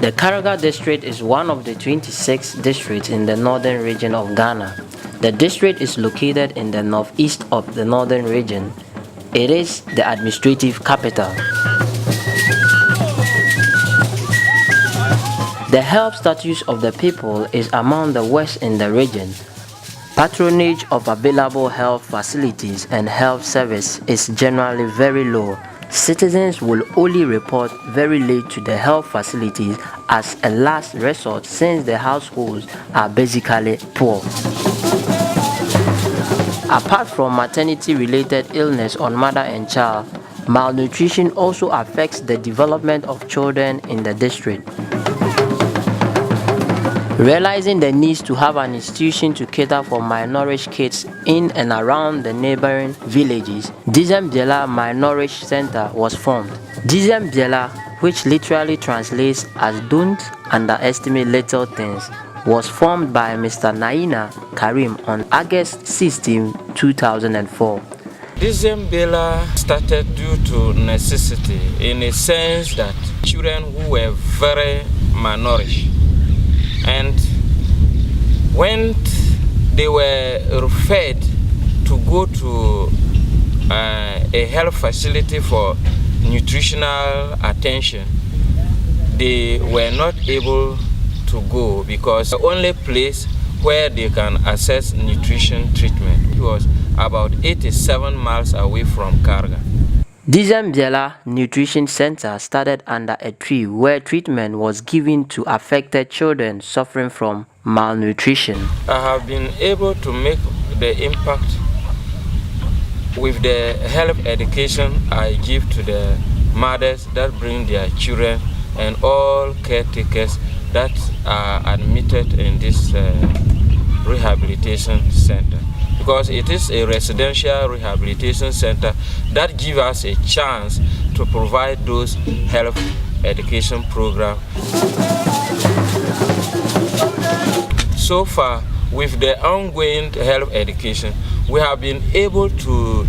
The Kariga district is one of the 26 districts in the northern region of Ghana. The district is located in the northeast of the northern region. It is the administrative capital. The health status of the people is among the worst in the region. Patronage of available health facilities and health service is generally very low. Citizens will only report very late to the health facilities as a last resort since the households are basically poor. Apart from maternity-related illness on mother and child, malnutrition also affects the development of children in the district. Realizing the need to have an institution to cater for malnourished kids in and around the neighboring villages, Dizem Bella Malnourished Center was formed. Dizem Bella, which literally translates as "don't underestimate little things," was formed by Mr. Nayina Karim on August 16, 2004. Dizem Bella started due to necessity, in a sense that children who were very malnourished, and when they were referred to go to a health facility for nutritional attention, they were not able to go because the only place where they can access nutrition treatment was about 87 miles away from Kariga. Dizem Bella Nutrition Center started under a tree where treatment was given to affected children suffering from malnutrition. I have been able to make the impact with the health education I give to the mothers that bring their children and all caretakers that are admitted in this rehabilitation center, because it is a residential rehabilitation center that gives us a chance to provide those health education programs. So far, with the ongoing health education, we have been able to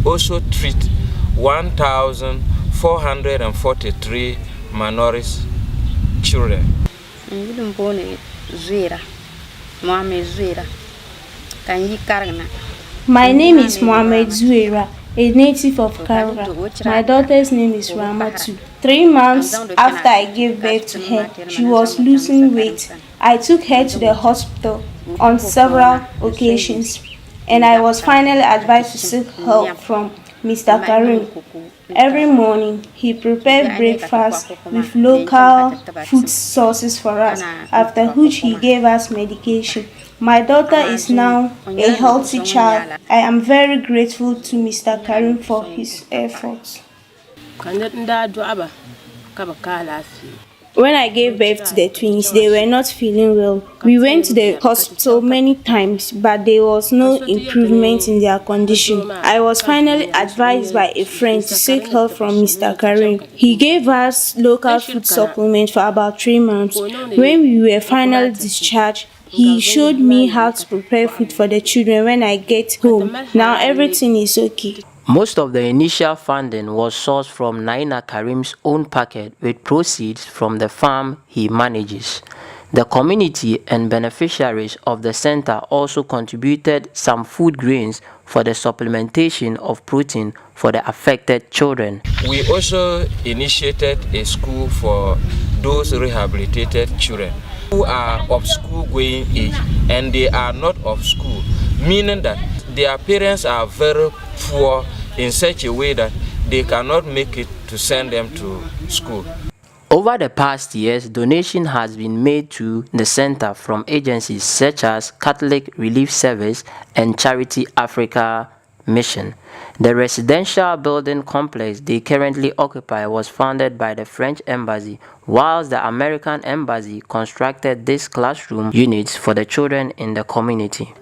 also treat 1,443 malnourished children. My name is Mohamed Zuera, a native of Kariga. My daughter's name is Ramatu. 3 months after I gave birth to her, she was losing weight. I took her to the hospital on several occasions, and I was finally advised to seek help from Mr. Karim. Every morning, he prepared breakfast with local food sources for us, after which he gave us medication. My daughter is now a healthy child. I am very grateful to Mr. Karim for his efforts. When I gave birth to the twins, they were not feeling well. We went to the hospital many times, but there was no improvement in their condition. I was finally advised by a friend to seek help from Mr. Karim. He gave us local food supplement for about 3 months. When we were finally discharged, he showed me how to prepare food for the children when I get home. Now everything is okay. Most of the initial funding was sourced from Nayina Karim's own pocket with proceeds from the farm he manages. The community and beneficiaries of the center also contributed some food grains for the supplementation of protein for the affected children. We also initiated a school for those rehabilitated children who are of school going age and they are not of school, meaning that their parents are very poor in such a way that they cannot make it to send them to school. Over the past years, donation has been made to the center from agencies such as Catholic Relief Service and Charity Africa Mission. The residential building complex they currently occupy was funded by the French Embassy, whilst the American Embassy constructed these classroom units for the children in the community.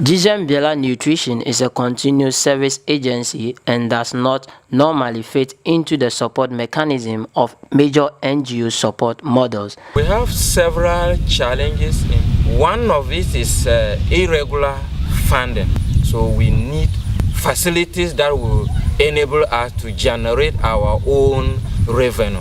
Dizem Bella Nutrition is a continuous service agency and does not normally fit into the support mechanism of major NGO support models. We have several challenges. One of it is irregular funding. So we need facilities that will enable us to generate our own revenue.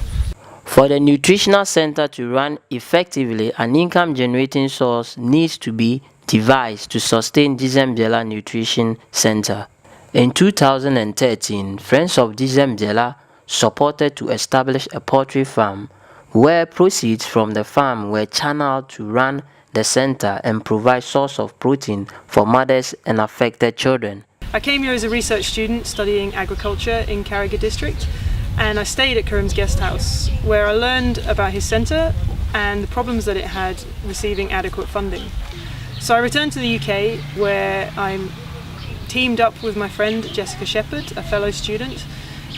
For the nutritional center to run effectively, an income-generating source needs to be devised to sustain Dizem Bella Nutrition Center. In 2013, Friends of Dizem Bella supported to establish a poultry farm where proceeds from the farm were channeled to run the center and provide source of protein for mothers and affected children. I came here as a research student studying agriculture in Kariga district, and I stayed at Karim's guest house where I learned about his centre and the problems that it had receiving adequate funding. So I returned to the UK where I'm teamed up with my friend Jessica Shepherd, a fellow student,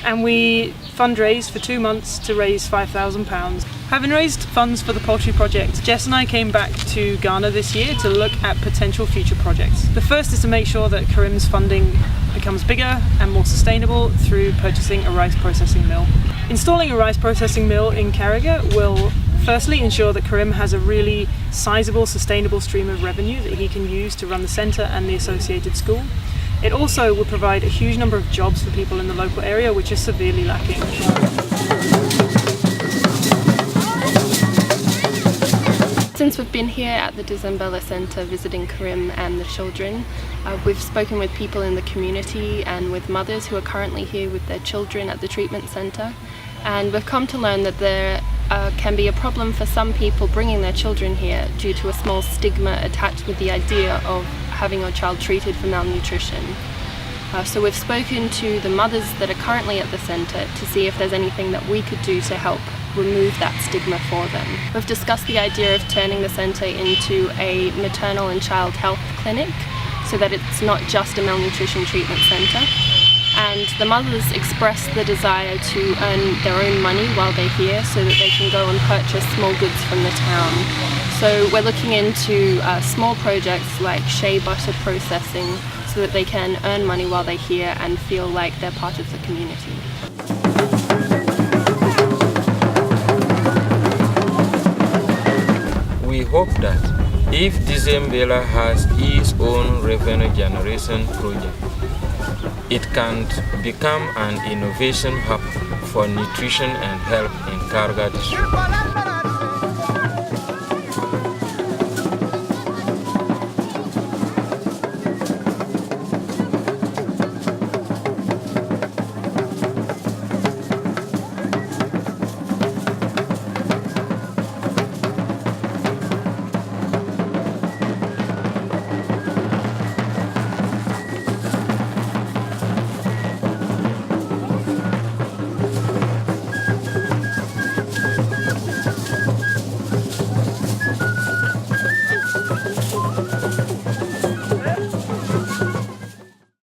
and we fundraised for 2 months to raise £5,000. Having raised funds for the poultry project, Jess and I came back to Ghana this year to look at potential future projects. The first is to make sure that Karim's funding becomes bigger and more sustainable through purchasing a rice processing mill. Installing a rice processing mill in Kariga will firstly ensure that Karim has a really sizable, sustainable stream of revenue that he can use to run the centre and the associated school. It also will provide a huge number of jobs for people in the local area, which is severely lacking. Since we've been here at the Dizem Bella Centre visiting Karim and the children, we've spoken with people in the community and with mothers who are currently here with their children at the treatment centre, and we've come to learn that there can be a problem for some people bringing their children here due to a small stigma attached with the idea of having your child treated for malnutrition. So we've spoken to the mothers that are currently at the centre to see if there's anything that we could do to help remove that stigma for them. We've discussed the idea of turning the centre into a maternal and child health clinic so that it's not just a malnutrition treatment centre. And the mothers expressed the desire to earn their own money while they're here so that they can go and purchase small goods from the town. So we're looking into small projects like shea butter processing so that they can earn money while they're here and feel like they're part of the community. We hope that if Dizem Bella has its own revenue generation project, it can become an innovation hub for nutrition and health in Kariga district.